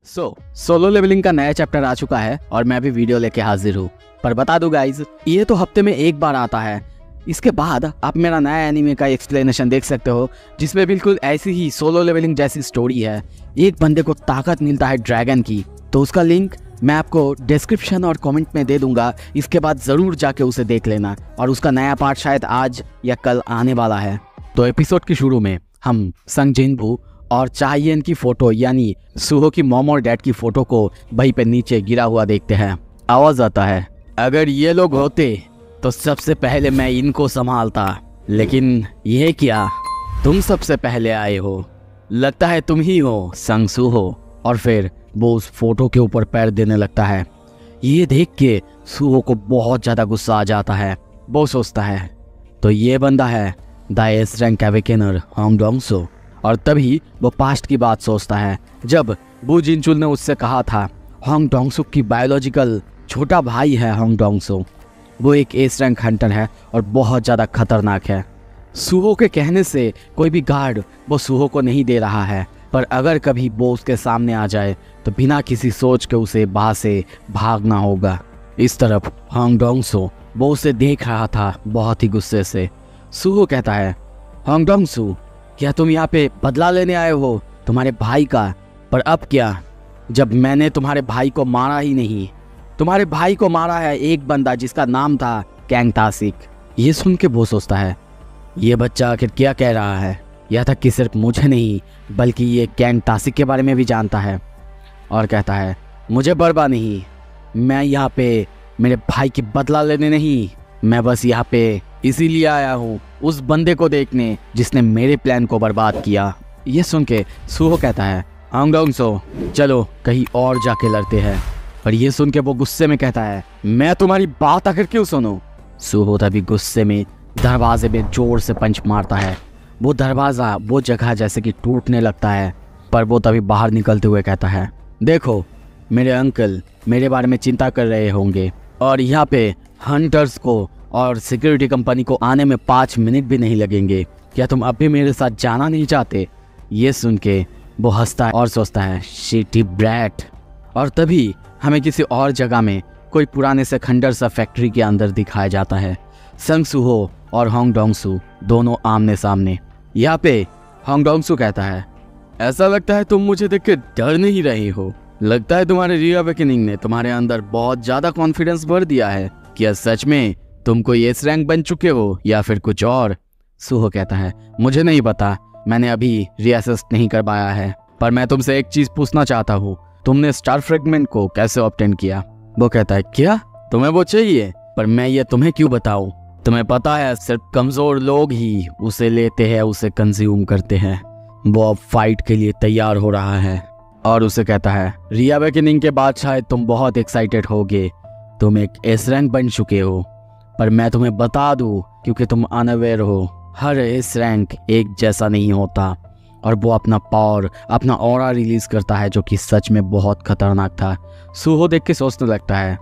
Solo levelling का नया chapter आ चुका है और मैं भी वीडियो लेके हाजिर हूँ। पर बता दूं गाइज, ये तो हफ्ते में एक बार आता है। इसके बाद आप मेरा नया एनीमे का एक्सप्लेनेशन देख सकते हो, जिसमें बिल्कुल ऐसी ही सोलो लेवलिंग जैसी स्टोरी है। एक बंदे को ताकत मिलता है ड्रैगन की, तो उसका लिंक मैं आपको डिस्क्रिप्शन और कमेंट में दे दूंगा। इसके बाद ज़रूर जाके उसे देख लेना, और उसका नया पार्ट शायद आज या कल आने वाला है। तो एपिसोड के शुरू में हम संग जिनबू और चाहियन की फोटो यानी सुहो की मॉम और डैड की फोटो को वहीं पे नीचे गिरा हुआ देखते हैं। आवाज आता है, अगर ये लोग होते तो सबसे पहले मैं इनको संभालता, लेकिन ये क्या, तुम सबसे पहले आए हो, लगता है तुम ही हो संग सुहो। और फिर वो उस फोटो के ऊपर पैर देने लगता है। ये देख के सुहो को बहुत ज्यादा गुस्सा आ जाता है। वो सोचता है तो ये बंदा है द एस रैंक एवेकेनर होंग डोंग-सो। और तभी वो पास्ट की बात सोचता है, जब बू जिनचुल ने उससे कहा था होंग डोंग-सो की बायोलॉजिकल छोटा भाई है होंग डोंग-सो। वो एक एस रैंक हंटर है और बहुत ज़्यादा खतरनाक है। सुहो के कहने से कोई भी गार्ड वो सुहो को नहीं दे रहा है, पर अगर कभी वो उसके सामने आ जाए तो बिना किसी सोच के उसे वहाँ से भागना होगा। इस तरफ होंग डोंग-सो वो उसे देख रहा था बहुत ही गुस्से से। सुहो कहता है, होंग डोंग-सो, क्या तुम यहाँ पे बदला लेने आए हो तुम्हारे भाई का? पर अब क्या, जब मैंने तुम्हारे भाई को मारा ही नहीं। तुम्हारे भाई को मारा है एक बंदा जिसका नाम था कैंग तासिक। ये सुन के वो सोचता है, ये बच्चा आखिर क्या कह रहा है? यह तक कि सिर्फ मुझे नहीं बल्कि ये कैंग तासिक के बारे में भी जानता है। और कहता है, मुझे बर्बाद नहीं, मैं यहाँ पे मेरे भाई की बदला लेने नहीं, मैं बस यहाँ पे इसीलिए आया हूँ उस बंदे को देखने जिसने मेरे प्लान को बर्बाद किया। ये सुन के सुहो कहता है, होंग डोंग-सो, चलो कहीं और जाके लड़ते हैं। पर ये सुन के वो गुस्से में कहता है, मैं तुम्हारी बात आखिर क्यों सुनूं? सुहो तभी गुस्से में दरवाजे में जोर से पंच मारता है। वो दरवाज़ा वो जगह जैसे कि टूटने लगता है। पर वो तभी बाहर निकलते हुए कहता है, देखो मेरे अंकल मेरे बारे में चिंता कर रहे होंगे, और यहाँ पे हंटर्स को और सिक्योरिटी कंपनी को आने में 5 मिनट भी नहीं लगेंगे। क्या तुम अब भी मेरे साथ जाना नहीं चाहते? ये सुन के वो हंसता है और सोचता है, शिटी ब्रैट। और तभी हमें किसी और जगह में कोई पुराने से खंडर सा फैक्ट्री के अंदर दिखाया जाता है। संग सुहो और होंग डोंग-सो दोनों आमने सामने। यहाँ पे होंग डोंग-सो कहता है, ऐसा लगता है तुम मुझे देख के डर नहीं रही हो। लगता है तुम्हारे रीअवेकनिंग ने तुम्हारे अंदर बहुत ज्यादा कॉन्फिडेंस भर दिया है। क्या सच में तुम कोई एस रैंक बन चुके हो या फिर कुछ और? सुहो कहता है, मुझे नहीं पता, मैंने अभी रीअसेस नहीं कर पाया है। पर मैं तुमसे एक चीज पूछना चाहता हूँ, तुमने स्टार फ्रेगमेंट को कैसे ऑब्टेन किया? वो कहता है, क्या तुम्हें वो चाहिए? पर मैं ये तुम्हें क्यों बताऊं? तुम्हें पता है सिर्फ कमजोर लोग ही उसे लेते हैं, उसे कंज्यूम करते हैं। वो अब फाइट के लिए तैयार हो रहा है। और उसे कहता है, रीअवेकनिंग के बाद शायद तुम बहुत एक्साइटेड होगे, तुम एक एस रैंक बन चुके हो। पर मैं तुम्हें बता दूं, क्योंकि तुम अनअवेयर हो, हर एस रैंक एक जैसा नहीं होता। और वो अपना पावर, अपना ऑरा रिलीज करता है, जो कि सच में बहुत खतरनाक था। सुहो देख के सोचने लगता है,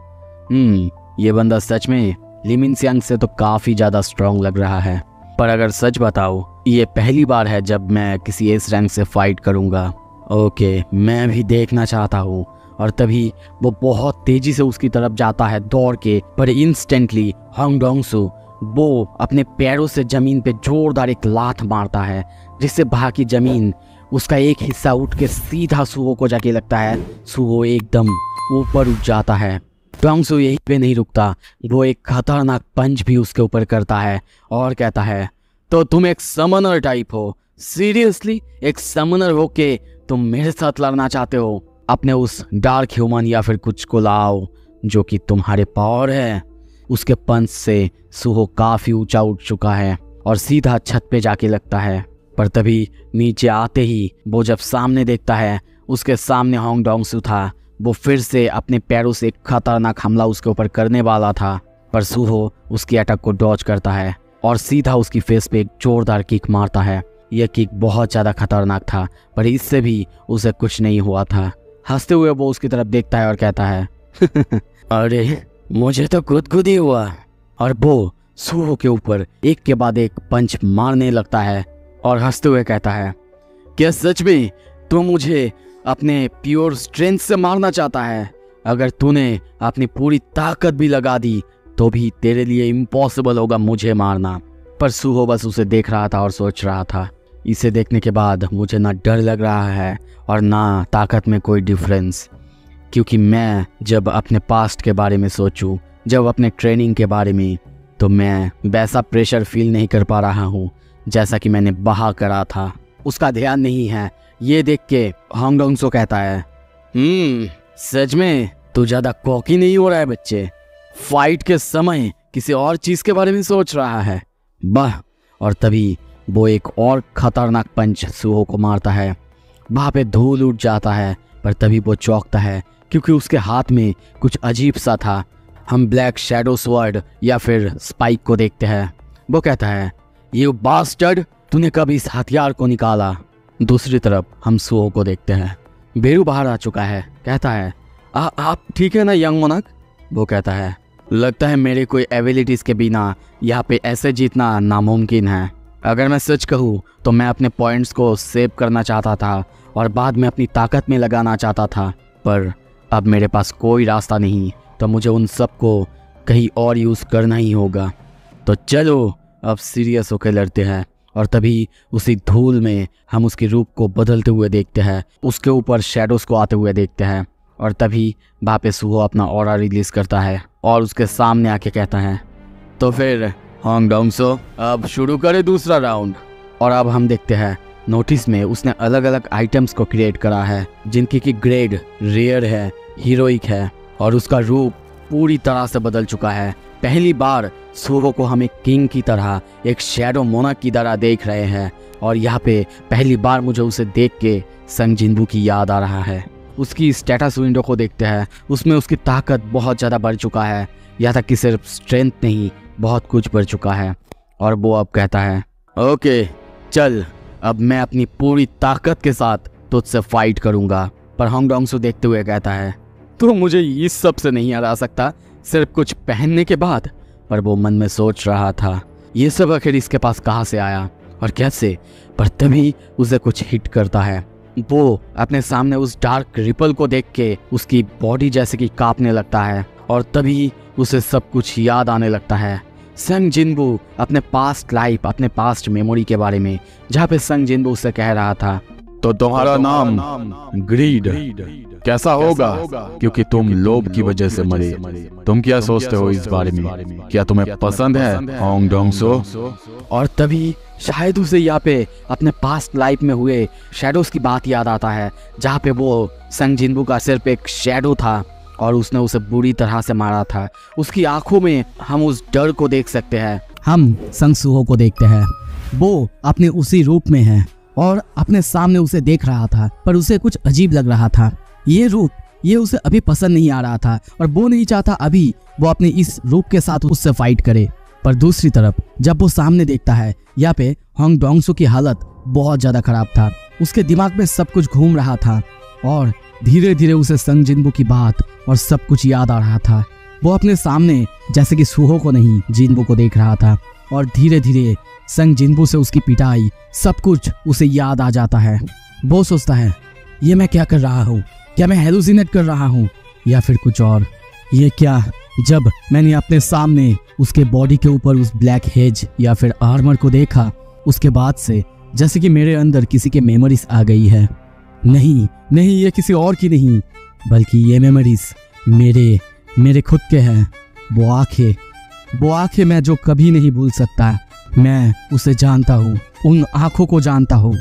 ये बंदा सच में ली मिनसियांग से तो काफी ज्यादा स्ट्रांग लग रहा है। पर अगर सच बताओ, ये पहली बार है जब मैं किसी एस रैंक से फाइट करूंगा। ओके, मैं भी देखना चाहता हूँ। और तभी वो बहुत तेजी से उसकी तरफ जाता है दौड़ के, पर इंस्टेंटली होंग डोंग-सो वो अपने पैरों से जमीन पे जोरदार एक लात मारता है, जिससे बाकी जमीन उसका एक हिस्सा उठ के सीधा सुहो को जाके लगता है। सुहो एकदम ऊपर उठ जाता है। डोंग-सो यहीं पे नहीं रुकता, वो एक खतरनाक पंच भी उसके ऊपर करता है और कहता है, तो तुम एक समनर टाइप हो? सीरियसली, एक समनर हो के तुम मेरे साथ लड़ना चाहते हो? अपने उस डार्क ह्यूमन या फिर कुछ को लाओ जो कि तुम्हारे पावर है। उसके पंच से सुहो काफी ऊंचा उठ चुका है और सीधा छत पे जाके लगता है। पर तभी नीचे आते ही वो जब सामने देखता है, उसके सामने होंग डोंग-सो था। वो फिर से अपने पैरों से एक खतरनाक हमला उसके ऊपर करने वाला था, पर सुहो उसकी अटैक को डॉज करता है और सीधा उसकी फेस पे एक जोरदार किक मारता है। यह किक बहुत ज्यादा खतरनाक था, पर इससे भी उसे कुछ नहीं हुआ था। हंसते हुए वो उसकी तरफ देखता है और कहता है, अरे मुझे तो खुद ही हुआ। और वो सुहो के ऊपर एक के बाद एक पंच मारने लगता है और हंसते हुए कहता है, क्या सच में तुम मुझे अपने प्योर स्ट्रेंथ से मारना चाहता है। अगर तूने अपनी पूरी ताकत भी लगा दी तो भी तेरे लिए इम्पॉसिबल होगा मुझे मारना। पर सूहो बस उसे देख रहा था और सोच रहा था, इसे देखने के बाद मुझे ना डर लग रहा है और ना ताकत में कोई डिफरेंस, क्योंकि मैं जब अपने पास्ट के बारे में सोचूं, जब अपने ट्रेनिंग के बारे में, तो मैं वैसा प्रेशर फील नहीं कर पा रहा हूँ जैसा कि मैंने वहाँ करा था। उसका ध्यान नहीं है। ये देख के होंग डोंगसो कहता है, सच में तू ज़्यादा कॉकी नहीं हो रहा है बच्चे, फाइट के समय किसी और चीज़ के बारे में सोच रहा है। वाह। और तभी वो एक और खतरनाक पंच सूहो को मारता है। वहाँ पे धूल उड़ जाता है, पर तभी वो चौंकता है क्योंकि उसके हाथ में कुछ अजीब सा था। हम ब्लैक शैडो स्वॉर्ड या फिर स्पाइक को देखते हैं। वो कहता है, ये बास्टर्ड, तूने कब इस हथियार को निकाला? दूसरी तरफ हम सूहो को देखते हैं। बेरू बाहर आ चुका है। कहता है, आप ठीक है ना यंग मोनक? वो कहता है, लगता है मेरे कोई एबिलिटीज़ के बिना यहाँ पे ऐसे जीतना नामुमकिन है। अगर मैं सच कहूँ तो मैं अपने पॉइंट्स को सेव करना चाहता था और बाद में अपनी ताकत में लगाना चाहता था, पर अब मेरे पास कोई रास्ता नहीं, तो मुझे उन सब को कहीं और यूज़ करना ही होगा। तो चलो अब सीरियस होकर लड़ते हैं। और तभी उसी धूल में हम उसके रूप को बदलते हुए देखते हैं, उसके ऊपर शैडोज़ को आते हुए देखते हैं। और तभी वहाँ पे सूहो अपना ऑरा रिलीज़ करता है और उसके सामने आके कहता है, तो फिर होंग डोंगसो अब शुरू करें दूसरा राउंड। और अब हम देखते हैं नोटिस में उसने अलग अलग आइटम्स को क्रिएट करा है जिनकी की ग्रेड रेयर है, हीरोइक है, और उसका रूप पूरी तरह से बदल चुका है। पहली बार सूहो को हम एक किंग की तरह, एक शैडो मोनार्क की तरह देख रहे हैं। और यहाँ पे पहली बार मुझे उसे देख के संग जिनबू की याद आ रहा है। उसकी स्टेटस विंडो को देखते हैं, उसमें उसकी ताकत बहुत ज़्यादा बढ़ चुका है। यहाँ तक कि सिर्फ स्ट्रेंथ नहीं, बहुत कुछ बढ़ चुका है। और वो अब कहता है, ओके चल, अब मैं अपनी पूरी ताकत के साथ तुझसे फाइट करूँगा। पर होंग डोंगसो देखते हुए कहता है, तो मुझे इस सब से नहीं हरा सकता, सिर्फ कुछ पहनने के बाद। पर वो मन में सोच रहा था, ये सब आखिर इसके पास कहाँ से आया और कैसे। पर तभी उसे कुछ हिट करता है। वो अपने सामने उस डार्क रिपल को देख के उसकी बॉडी जैसे कि कांपने लगता है। और तभी उसे सब कुछ याद आने लगता है। संग जिनबू अपने पास्ट लाइफ, अपने पास्ट मेमोरी के बारे में, जहाँ पे संग जिनबू उससे कह रहा था, तो तुम्हारा नाम ग्रीड कैसा होगा, क्योंकि तुम लोभ की वजह से मरे। तुम क्या सोचते हो इस बारे में? क्या तुम्हें पसंद है होंग डोंगसो? और तभी शायद उसे यहाँ पे अपने पास्ट लाइफ में हुए शैडोज की बात याद आता है, जहाँ पे वो संग जिनबू का सिर्फ एक शैडो था और उसने उसे बुरी तरह से मारा था। उसकी आंखों में हम उस डर को देख सकते हैं। हम संग सूहो को देखते हैं, वो अपने उसी रूप में है और अपने सामने उसे देख रहा था, पर उसे कुछ अजीब लग रहा था। ये रूप, ये उसे अभी पसंद नहीं आ रहा था और वो नहीं चाहता अभी वो अपने इस रूप के साथ उससे फाइट करे। पर दूसरी तरफ जब वो सामने देखता है, यहाँ पे होंग डोंगसो की हालत बहुत ज्यादा खराब था। उसके दिमाग में सब कुछ घूम रहा था और धीरे धीरे उसे संग जिनबू की बात और सब कुछ याद आ रहा था। वो अपने सामने जैसे कि सूहो को नहीं, जिनबू को देख रहा था और धीरे धीरे संग जिनबू से उसकी पिटाई, सब कुछ उसे याद आ जाता है। वो सोचता है, ये मैं क्या कर रहा हूँ? क्या मैं हेलुसिनेट कर रहा हूँ या फिर कुछ और? ये क्या, जब मैंने अपने सामने उसके बॉडी के ऊपर उस ब्लैक हेज या फिर आर्मर को देखा, उसके बाद से जैसे कि मेरे अंदर किसी के मेमोरीज आ गई है। नहीं नहीं, ये किसी और की नहीं, बल्कि ये मेमोरीज मेरे खुद के हैं। वो आंखें मैं जो कभी नहीं भूल सकता। मैं उसे जानता हूँ, उन आंखों को जानता हूँ।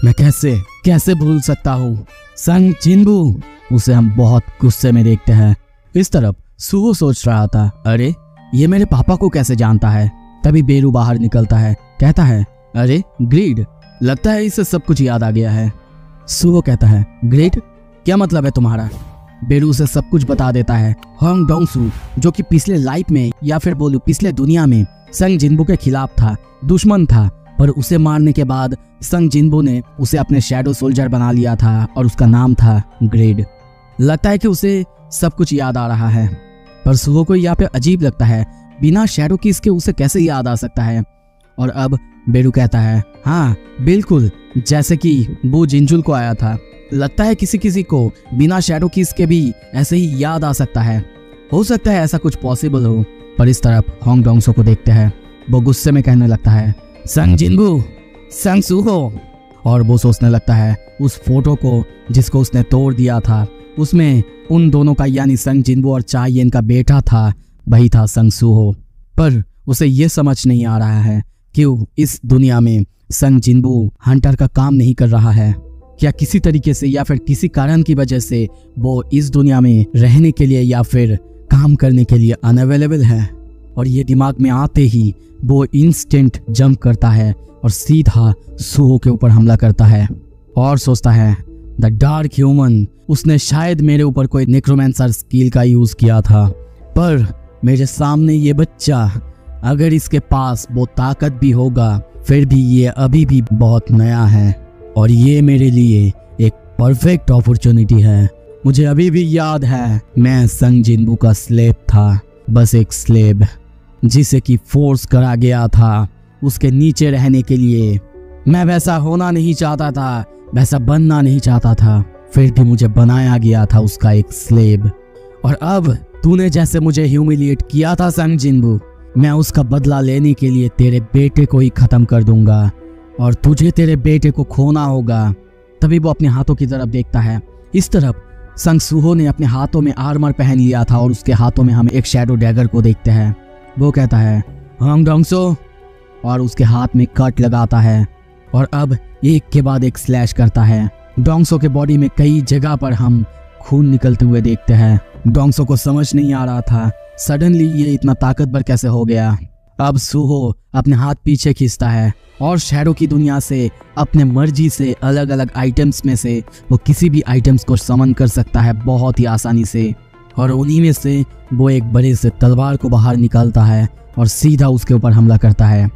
मैं कैसे भूल सकता हूँ? संग जिनबू, उसे हम बहुत गुस्से में देखते हैं। इस तरफ सूहो सोच रहा था, अरे ये मेरे पापा को कैसे जानता है? तभी बेरू बाहर निकलता है, कहता है, अरे ग्रीड, लगता है इसे सब कुछ याद आ गया है। सूहो कहता है, ग्रीड क्या मतलब है तुम्हारा? बेरू उसे सब कुछ बता देता है। होंग डोंगसो जो कि पिछले लाइफ में या फिर बोलूं पिछले दुनिया में संग जिनबू के खिलाफ था, दुश्मन था, पर उसे मारने के बाद संग जिनबू ने उसे अपने शैडो सोल्जर बना लिया था और उसका नाम था ग्रेड। लगता है कि उसे सब कुछ याद आ रहा है, पर सूहो को यहाँ पे अजीब लगता है, बिना शैडो की इसके उसे कैसे याद आ सकता है। और अब बेरू कहता है, हाँ बिल्कुल, जैसे कि वो जिंजुल को आया था। लगता है किसी किसी को बिना शैडो किस के भी ऐसे ही याद आ सकता है। हो सकता है ऐसा कुछ पॉसिबल हो। पर इस तरफ होंग डोंगसो को देखते हैं, वो गुस्से में कहने लगता है, संग जिनबू, संग सूहो। और वो सोचने लगता है उस फोटो को जिसको उसने तोड़ दिया था, उसमें उन दोनों का यानी संग जिनबू और चायेन का बेटा था, वही था संग सूहो। पर उसे ये समझ नहीं आ रहा है क्यों इस दुनिया में संग जिनबू हंटर का काम नहीं कर रहा है। क्या किसी तरीके से या फिर किसी कारण की वजह से वो इस दुनिया में रहने के लिए या फिर काम करने के लिए अनअवेलेबल है। और ये दिमाग में आते ही वो इंस्टेंट जंप करता है और सीधा सूहो के ऊपर हमला करता है और सोचता है, द डार्क ह्यूमन, उसने शायद मेरे ऊपर कोई नेक्रोमेंसर स्किल का यूज किया था। पर मेरे सामने ये बच्चा, अगर इसके पास वो ताकत भी होगा फिर भी ये अभी भी बहुत नया है और ये मेरे लिए एक परफेक्ट अपॉर्चुनिटी है। मुझे अभी भी याद है मैं संग जिनबू का स्लेव था, बस एक स्लेव जिसे कि फोर्स करा गया था उसके नीचे रहने के लिए। मैं वैसा होना नहीं चाहता था, वैसा बनना नहीं चाहता था, फिर भी मुझे बनाया गया था उसका एक स्लेव। और अब तूने जैसे मुझे ह्यूमिलिएट किया था संग जिनबू, मैं उसका बदला लेने के लिए तेरे बेटे को ही खत्म कर दूंगा और तुझे तेरे बेटे को खोना होगा। तभी वो अपने हाथों की तरफ देखता है। इस तरफ संग सूहो ने अपने हाथों में आर्मर पहन लिया था और उसके हाथों में हम एक शैडो डैगर को देखते हैं। वो कहता है, होंग डोंगसो, और उसके हाथ में कट लगाता है और अब एक के बाद एक स्लैश करता है। डोंगसो के बॉडी में कई जगह पर हम खून निकलते हुए देखते हैं। डोंगसो को समझ नहीं आ रहा था सडनली ये इतना ताकतवर कैसे हो गया। अब सूहो अपने हाथ पीछे खींचता है और शैडो की दुनिया से अपने मर्जी से अलग अलग आइटम्स में से वो किसी भी आइटम्स को समन कर सकता है बहुत ही आसानी से। और उन्हीं में से वो एक बड़े से तलवार को बाहर निकालता है और सीधा उसके ऊपर हमला करता है।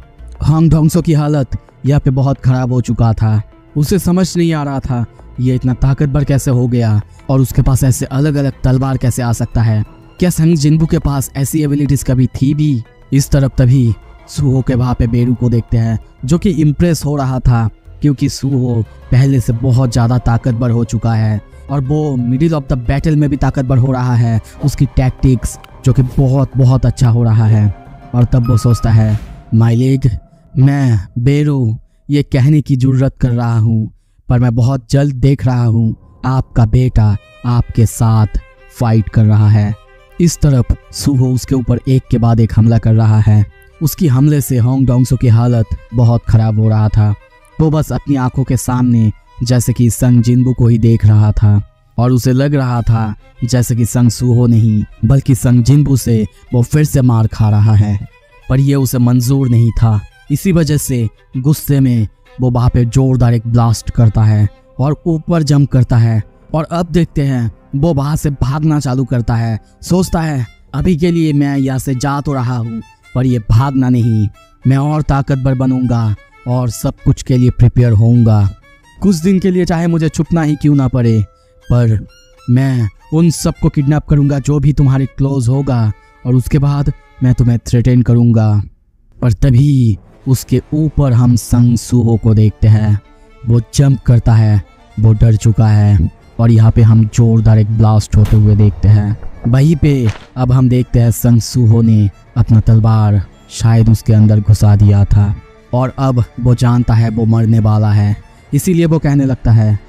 होंग डोंगसो की हालत यहाँ पे बहुत खराब हो चुका था। उसे समझ नहीं आ रहा था ये इतना ताकतवर कैसे हो गया और उसके पास ऐसे अलग अलग तलवार कैसे आ सकता है। क्या संग जिनबू के पास ऐसी एबिलिटीज कभी थी भी? इस तरफ तभी सूहो के वहाँ पे बेरू को देखते हैं जो कि इम्प्रेस हो रहा था क्योंकि सूहो पहले से बहुत ज़्यादा ताकतवर हो चुका है और वो मिडिल ऑफ द बैटल में भी ताकतवर हो रहा है। उसकी टैक्टिक्स जो कि बहुत बहुत अच्छा हो रहा है। और तब वो सोचता है, माय लेग, मैं बेरू ये कहने की जरूरत कर रहा हूँ पर मैं बहुत जल्द देख रहा हूँ आपका बेटा आपके साथ फाइट कर रहा है। इस तरफ सूहो उसके ऊपर एक के बाद एक हमला कर रहा है। उसकी हमले से होंग डोंगसो की हालत बहुत खराब हो रहा था। वो बस अपनी आंखों के सामने जैसे कि संग जिनबू को ही देख रहा था और उसे लग रहा था जैसे कि संग सूहो नहीं बल्कि संग जिनबू से वो फिर से मार खा रहा है। पर यह उसे मंजूर नहीं था। इसी वजह से गुस्से में वो वहाँ पे जोरदार एक ब्लास्ट करता है और ऊपर जंप करता है। और अब देखते हैं वो वहाँ से भागना चालू करता है। सोचता है अभी के लिए मैं यहाँ से जा तो रहा हूँ पर ये भागना नहीं, मैं और ताकतवर बनूंगा और सब कुछ के लिए प्रिपेयर होऊंगा। कुछ दिन के लिए चाहे मुझे छुपना ही क्यों ना पड़े पर मैं उन सबको किडनैप करूंगा जो भी तुम्हारे क्लोज होगा और उसके बाद मैं तुम्हें थ्रेटन करूंगा। पर तभी उसके ऊपर हम संग सूहो को देखते हैं। वो जंप करता है, वो डर चुका है और यहाँ पे हम जोरदार एक ब्लास्ट होते हुए देखते हैं। वहीं पे अब हम देखते हैं संग सूहो ने अपना तलवार शायद उसके अंदर घुसा दिया था और अब वो जानता है वो मरने वाला है। इसीलिए वो कहने लगता है,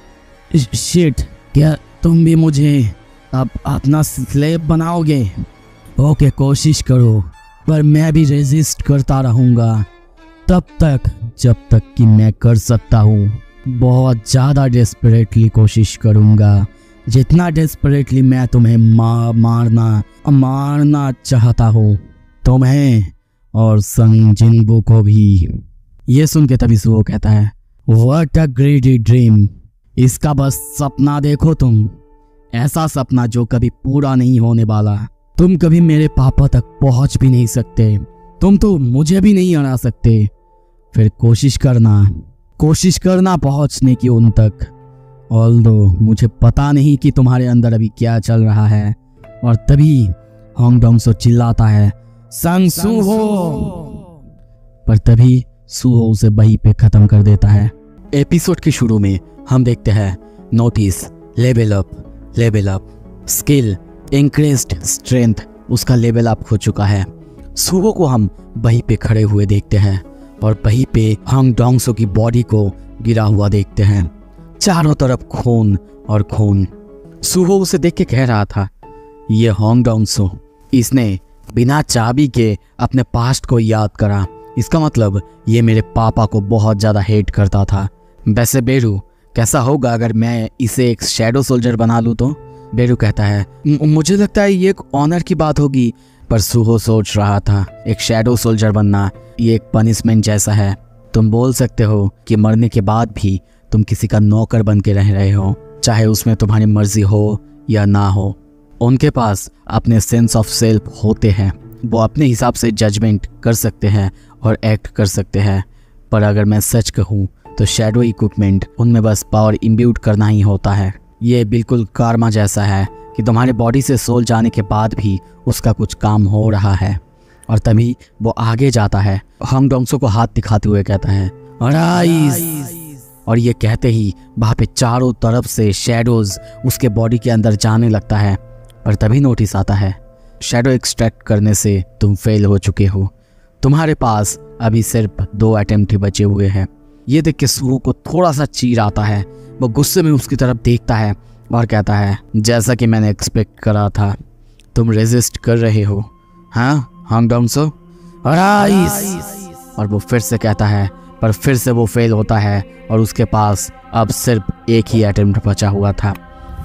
शिट, क्या तुम भी मुझे अब अपना स्लेव बनाओगे? ओके, कोशिश करो पर मैं भी रेजिस्ट करता रहूँगा तब तक जब तक कि मैं कर सकता हूँ। बहुत ज़्यादा डेस्परेटली कोशिश करूँगा, जितना डेस्परेटली मैं तुम्हें मारना चाहता हूँ, तुम्हें और संग जिनबू को भी। ये सुन के तभी सूहो कहता है, व्हाट अ ग्रेडी ड्रीम। इसका बस सपना देखो तुम, ऐसा सपना जो कभी पूरा नहीं होने वाला। तुम कभी मेरे पापा तक पहुंच भी नहीं सकते, तुम तो मुझे भी नहीं हरा सकते। फिर कोशिश करना पहुंचने की उन तक। ऑल्दो मुझे पता नहीं कि तुम्हारे अंदर अभी क्या चल रहा है। और तभी होंग डोंगसो चिल्लाता है, संग सूहो। पर तभी सुहो उसे वहीं पे खत्म कर देता है। एपिसोड के शुरू में हम देखते हैं notice level up skill increased strength उसका लेवल अप हो चुका है। सुहो को हम वहीं पे खड़े हुए देखते हैं और वहीं पे हंग डोंगसो की बॉडी को गिरा हुआ देखते हैं। चारों तरफ खून और खून। सुहो उसे देख के कह रहा था, ये हंग डोंगसो, इसने बिना चाबी के अपने पास्ट को याद करा। इसका मतलब ये मेरे पापा को बहुत ज़्यादा हेट करता था। वैसे बेरू, कैसा होगा अगर मैं इसे एक शैडो सोल्जर बना लूँ तो? बेरू कहता है, मुझे लगता है ये एक ऑनर की बात होगी। पर सुहो सोच रहा था, एक शैडो सोल्जर बनना ये एक पनिशमेंट जैसा है। तुम बोल सकते हो कि मरने के बाद भी तुम किसी का नौकर बन के रह रहे हो, चाहे उसमें तुम्हारी मर्जी हो या ना हो। उनके पास अपने सेंस ऑफ सेल्फ होते हैं, वो अपने हिसाब से जजमेंट कर सकते हैं और एक्ट कर सकते हैं। पर अगर मैं सच कहूँ तो शैडो इक्विपमेंट उनमें बस पावर इम्ब्यूट करना ही होता है। ये बिल्कुल कार्मा जैसा है कि तुम्हारे बॉडी से सोल जाने के बाद भी उसका कुछ काम हो रहा है। और तभी वो आगे जाता है, हंग डोंगसो को हाथ दिखाते हुए कहता है, अराइज। और ये कहते ही वहाँ पे चारों तरफ से शैडोज उसके बॉडी के अंदर जाने लगता है। पर तभी नोटिस आता है, शैडो एक्सट्रैक्ट करने से तुम फेल हो चुके हो, तुम्हारे पास अभी सिर्फ 2 अटेम्प्ट ही बचे हुए हैं। ये देख के सुहो को थोड़ा सा चीर आता है। वो गुस्से में उसकी तरफ देखता है और कहता है, जैसा कि मैंने एक्सपेक्ट करा था, तुम रेजिस्ट कर रहे हो, हाँ हंग डोंगसो, अराइज। और वो फिर से कहता है, पर फिर से वो फेल होता है और उसके पास अब सिर्फ एक ही अटेम्प्ट बचा हुआ था।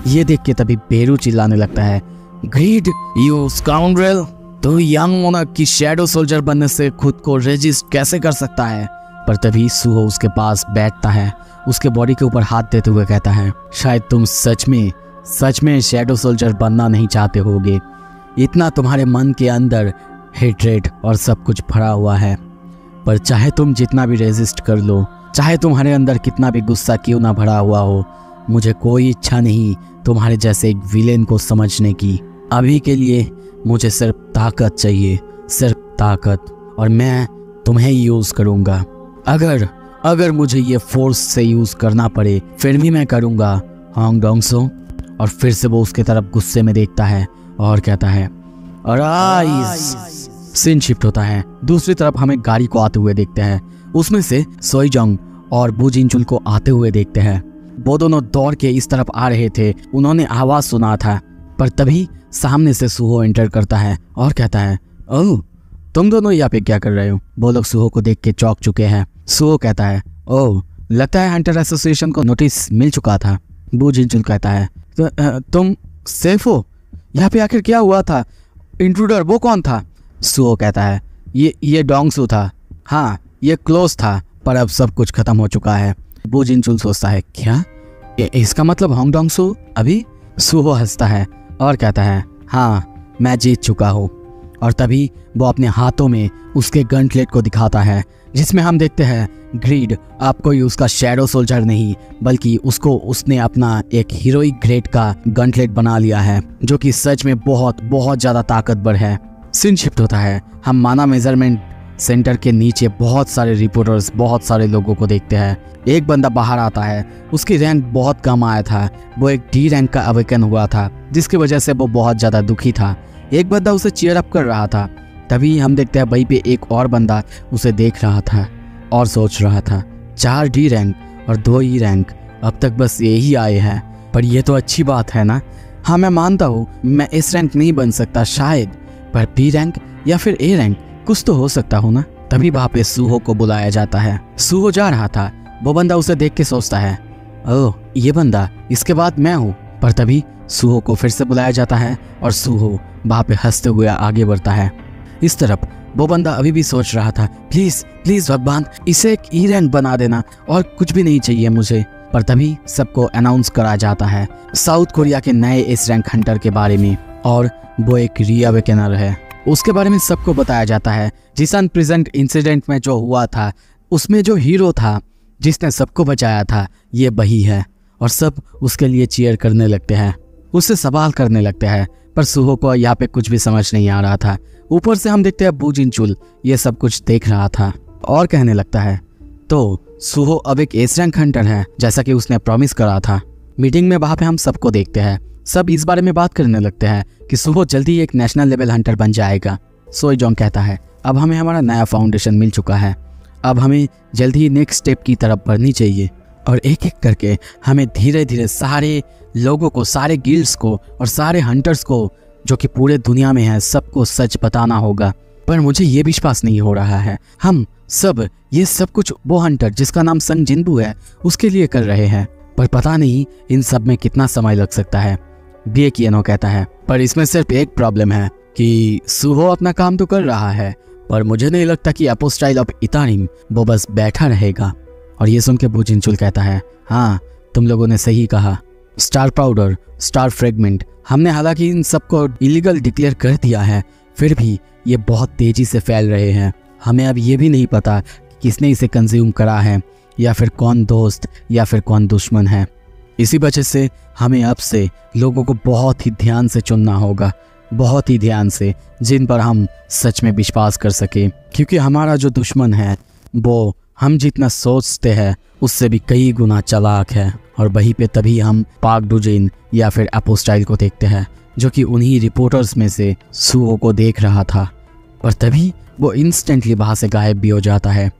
ये देख के तभी बेरू चिल्लाने लगता है, ग्रीड, यू स्काउंड्रेल, तो यंग मोनार्क की शैडो सोल्जर बनने से खुद को रेजिस्ट कैसे कर सकता है? पर तभी सुहो उसके पास बैठता है, उसके बॉडी के ऊपर हाथ देते हुए कहता है, शायद तुम सच में शैडो सोल्जर बनना नहीं चाहते होगे। इतना तुम्हारे मन के अंदर हेट्रेड और सब कुछ भरा हुआ है। पर चाहे तुम जितना भी रेजिस्ट कर लो, चाहे तुम्हारे अंदर कितना भी गुस्सा क्यों ना भरा हुआ हो, मुझे कोई इच्छा नहीं तुम्हारे जैसे एक विलेन को समझने की। अभी के लिए मुझे सिर्फ ताकत चाहिए, सिर्फ ताकत, और मैं तुम्हें यूज़ करूँगा। अगर मुझे ये फोर्स से यूज़ करना पड़े फिर भी मैं करूँगा, हंग डोंगसो। और फिर से वो उसके तरफ गुस्से में देखता है और कहता है, अराइज। सीन शिफ्ट होता है, दूसरी तरफ हमें गाड़ी को आते हुए देखते हैं। उसमें से सोईजोंग और बू जिनचुल को आते हुए देखते हैं। वो दोनों दौड़ के इस तरफ आ रहे थे, उन्होंने आवाज़ सुना था। पर तभी सामने से सुहो एंटर करता है और कहता है, ओह तुम दोनों यहाँ पे क्या कर रहे हो? वो लोग सुहो को देख के चौंक चुके हैं। सुहो कहता है, ओह लगता है हंटर एसोसिएशन को नोटिस मिल चुका था। बू जिनचुल कहता है, तुम सेफ हो? यहाँ पे आखिर क्या हुआ था? इंट्रूडर वो कौन था? सुहो कहता है, ये डोंगसो था। हाँ ये क्लोज था, पर अब सब कुछ खत्म हो चुका है। बू जिनचुल सोचता है, क्या इसका मतलब हंग डोंगसो अभी? सुहो हंसता है और कहता है, हाँ मैं जीत चुका हूँ। और तभी वो अपने हाथों में उसके गनक्लेट को दिखाता है, जिसमें हम देखते हैं ग्रीड अब कोई उसका शैडो सोल्जर नहीं, बल्कि उसने अपना एक हीरोइक ग्रेड का गनक्लेट बना लिया है, जो कि सच में बहुत बहुत ज़्यादा ताकतवर है। सीन शिफ्ट होता है, हम माना मेजरमेंट सेंटर के नीचे बहुत सारे रिपोर्टर्स, बहुत सारे लोगों को देखते हैं। एक बंदा बाहर आता है, उसकी रैंक बहुत कम आया था, वो एक डी रैंक का अवेकन हुआ था, जिसकी वजह से वो बहुत ज़्यादा दुखी था। एक बंदा उसे चीयर अप कर रहा था। तभी हम देखते हैं वहीं पे एक और बंदा उसे देख रहा था और सोच रहा था, 4 डी रैंक और 2 ई रैंक, अब तक बस यही आए हैं। पर ये तो अच्छी बात है ना। हाँ मैं मानता हूँ मैं इस रैंक नहीं बन सकता शायद, पर बी रैंक या फिर ए रैंक कुछ तो हो सकता हूँ ना। तभी वहाँ पे सुहो को बुलाया जाता है। सुहो जा रहा था, वो बंदा उसे देख के सोचता है, ओह ये बंदा, इसके बाद मैं हूँ। पर तभी सुहो को फिर से बुलाया जाता है और सुहो वहाँ पे हंसते हुए आगे बढ़ता है। इस तरफ वो बंदा अभी भी सोच रहा था, प्लीज प्लीज भगवान इसे एक ई रैंक बना देना, और कुछ भी नहीं चाहिए मुझे। पर तभी सबको अनाउंस करा जाता है साउथ कोरिया के नए एस रैंक हंटर के बारे में, और वो एक रीअवेकनर है। उसके बारे में सबको बताया जाता है। जिसन प्रेजेंट इंसिडेंट में जो हुआ था, उसमें जो हीरो था जिसने सबको बचाया था, ये वही है। और सब उसके लिए चीयर करने लगते हैं, उससे सवाल करने लगते हैं। पर सुहो को यहाँ पे कुछ भी समझ नहीं आ रहा था। ऊपर से हम देखते हैं बू जिनचुल ये सब कुछ देख रहा था और कहने लगता है, तो सुहो अब एक एस रैंक हंटर है, जैसा कि उसने प्रॉमिस करा था। मीटिंग में वहाँ पे हम सबको देखते हैं, सब इस बारे में बात करने लगते हैं कि सुहो जल्दी एक नेशनल लेवल हंटर बन जाएगा। सोईजोंग कहता है अब हमें हमारा नया फाउंडेशन मिल चुका है, अब हमें जल्दी ही नेक्स्ट स्टेप की तरफ बढ़नी चाहिए और एक एक करके हमें धीरे धीरे सारे लोगों को, सारे गिल्ड्स को और सारे हंटर्स को जो कि पूरे दुनिया में है सबको सच बताना होगा। पर मुझे ये विश्वास नहीं हो रहा है, हम सब ये सब कुछ वो हंटर जिसका नाम संग जिनबू है उसके लिए कर रहे हैं, पर पता नहीं इन सब में कितना समय लग सकता है। बिएकियनो कहता है पर इसमें सिर्फ एक प्रॉब्लम है कि सुहो अपना काम तो कर रहा है, पर मुझे नहीं लगता कि एपोस्टाइल ऑफ इतारिम वो बस बैठा रहेगा। और ये सुन के बुजिनचुल कहता है हाँ तुम लोगों ने सही कहा, स्टार पाउडर, स्टार फ्रेगमेंट, हमने हालांकि इन सबको इलीगल डिक्लेयर कर दिया है, फिर भी ये बहुत तेजी से फैल रहे हैं। हमें अब ये भी नहीं पता कि किसने इसे कंज्यूम करा है या फिर कौन दोस्त या फिर कौन दुश्मन है। इसी वजह से हमें अब से लोगों को बहुत ही ध्यान से चुनना होगा, बहुत ही ध्यान से, जिन पर हम सच में विश्वास कर सके, क्योंकि हमारा जो दुश्मन है वो हम जितना सोचते हैं उससे भी कई गुना चालाक है। और वहीं पे तभी हम पाक डुजिन या फिर एपोस्टाइल को देखते हैं जो कि उन्हीं रिपोर्टर्स में से सुहो को देख रहा था, पर तभी वो इंस्टेंटली वहाँ से गायब भी हो जाता है।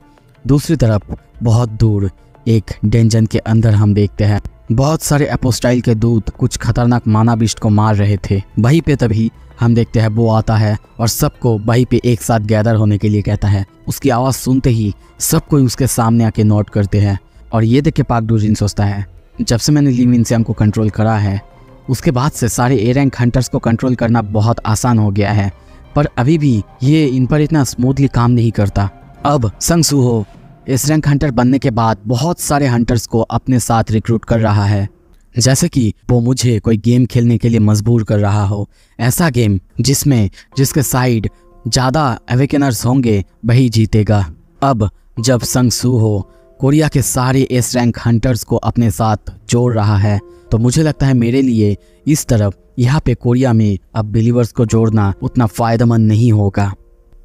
दूसरी तरफ बहुत दूर एक डेंजन के अंदर हम देखते हैं बहुत सारे एपोस्टाइल के दूत कुछ खतरनाक मानाबिष्ट को मार रहे थे। वहीं पे तभी हम देखते हैं वो आता है और सबको वहीं पे एक साथ गैदर होने के लिए कहता है। उसकी आवाज़ सुनते ही सब कोई उसके सामने आके नोट करते हैं और ये देख के पाक डुजिन सोचता है जब से मैंने ली मिनसियांग को कंट्रोल करा है उसके बाद से सारे ए रैंक हंटर्स को कंट्रोल करना बहुत आसान हो गया है, पर अभी भी ये इन पर इतना स्मूथली काम नहीं करता। अब संग सुहो एस रैंक हंटर बनने के बाद बहुत सारे हंटर्स को अपने साथ रिक्रूट कर रहा है, जैसे कि वो मुझे कोई गेम खेलने के लिए मजबूर कर रहा हो, ऐसा गेम जिसके साइड ज़्यादा अवेकनर्स होंगे वही जीतेगा। अब जब संग सुहो कोरिया के सारे एस रैंक हंटर्स को अपने साथ जोड़ रहा है तो मुझे लगता है मेरे लिए इस तरफ यहाँ पे कोरिया में अब बिलीवर्स को जोड़ना उतना फ़ायदेमंद नहीं होगा।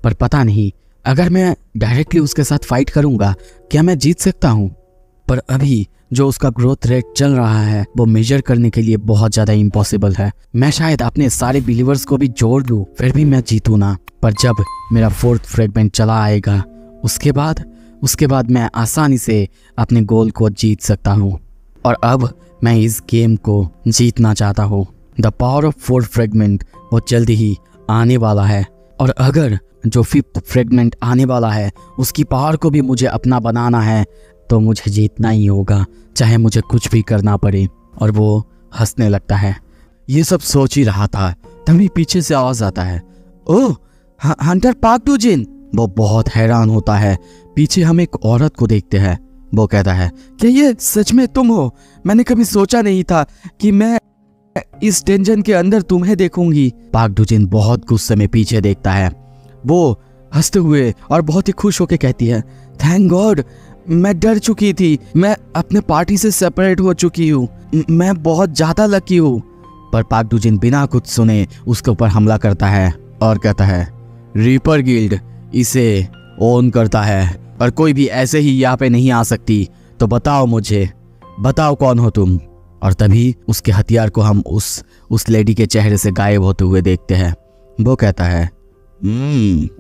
पर पता नहीं अगर मैं डायरेक्टली उसके साथ फाइट करूँगा क्या मैं जीत सकता हूँ। पर अभी जो उसका ग्रोथ रेट चल रहा है वो मेजर करने के लिए बहुत ज़्यादा इम्पॉसिबल है। मैं शायद अपने सारे बिलीवर्स को भी जोड़ दूँ फिर भी मैं जीतूँ ना, पर जब मेरा 4th फ्रेगमेंट चला आएगा उसके बाद मैं आसानी से अपने गोल को जीत सकता हूँ। और अब मैं इस गेम को जीतना चाहता हूँ। The power of 4th fragment वो जल्द ही आने वाला है और अगर जो 5th फ्रेगमेंट आने वाला है उसकी पावर को भी मुझे अपना बनाना है तो मुझे जीतना ही होगा, चाहे मुझे कुछ भी करना पड़े। और वो हंसने लगता है। ये सब सोच ही रहा था तभी पीछे से आवाज़ आता है, ओह हंटर पाक डुजिन। वो बहुत हैरान होता है। पीछे हम एक औरत को देखते हैं। वो कहता है क्या ये सच में तुम हो? मैंने कभी सोचा नहीं था कि मैं इस डेंजन के अंदर तुम्हें देखूंगी। पाक डुजिन बहुत गुस्से में पीछे देखता है। वो हंसते हुए और बहुत ही खुश होकर कहती है थैंक गॉड, मैं डर चुकी थी, मैं अपने पार्टी से सेपरेट हो चुकी हूँ, मैं बहुत ज़्यादा लकी हूँ। पर पाक डुजिन बिना कुछ सुने उसके ऊपर हमला करता है और कहता है रीपर गिल्ड इसे ओन करता है और कोई भी ऐसे ही यहाँ पे नहीं आ सकती, तो बताओ मुझे, बताओ कौन हो तुम। और तभी उसके हथियार को हम उस लेडी के चेहरे से गायब होते हुए देखते हैं। वो कहता है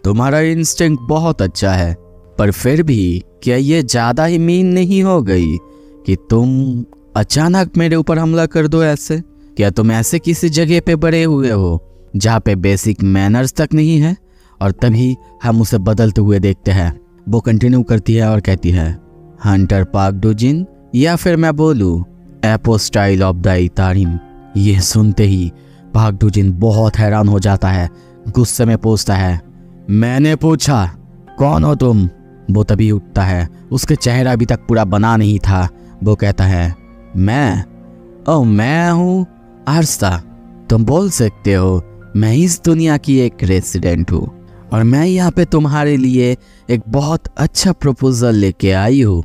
तुम्हारा इंस्टिंक्ट बहुत अच्छा है, पर फिर भी क्या ये ज़्यादा ही मीन नहीं हो गई कि तुम अचानक मेरे ऊपर हमला कर दो ऐसे? क्या तुम ऐसे किसी जगह पे बड़े हुए हो जहाँ पे बेसिक मैनर्स तक नहीं है? और तभी हम उसे बदलते हुए देखते हैं। वो कंटिन्यू करती है और कहती है हंटर पाक डुजिन या फिर मैं बोलूँ एपोस्टाइल ऑफ द इतारिम। ये सुनते ही पाक डुजिन बहुत हैरान हो जाता है, गुस्से में पूछता है मैंने पूछा कौन हो तुम? वो तभी उठता है, उसके चेहरा अभी तक पूरा बना नहीं था। वो कहता है मैं हूँ आरसा। तुम बोल सकते हो मैं इस दुनिया की एक रेसिडेंट हूँ और मैं यहाँ पे तुम्हारे लिए एक बहुत अच्छा प्रपोजल लेके आई हूँ।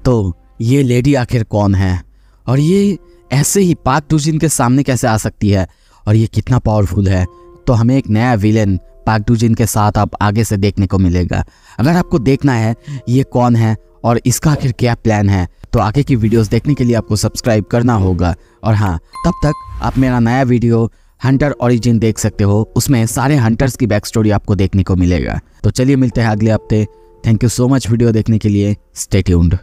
तो ये लेडी आखिर कौन है और ये ऐसे ही पाक डुजिन के सामने कैसे आ सकती है और ये कितना पावरफुल है? तो हमें एक नया विलेन पाक डुजिन के साथ अब आगे से देखने को मिलेगा। अगर आपको देखना है ये कौन है और इसका आखिर क्या प्लान है। तो आगे की वीडियोस देखने के लिए आपको सब्सक्राइब करना होगा। और हाँ, तब तक आप मेरा नया वीडियो हंटर ओरिजिन देख सकते हो, उसमें सारे हंटर्स की बैक स्टोरी आपको देखने को मिलेगा। तो चलिए मिलते हैं अगले हफ्ते। Thank you so much video देखने के लिए। Stay tuned.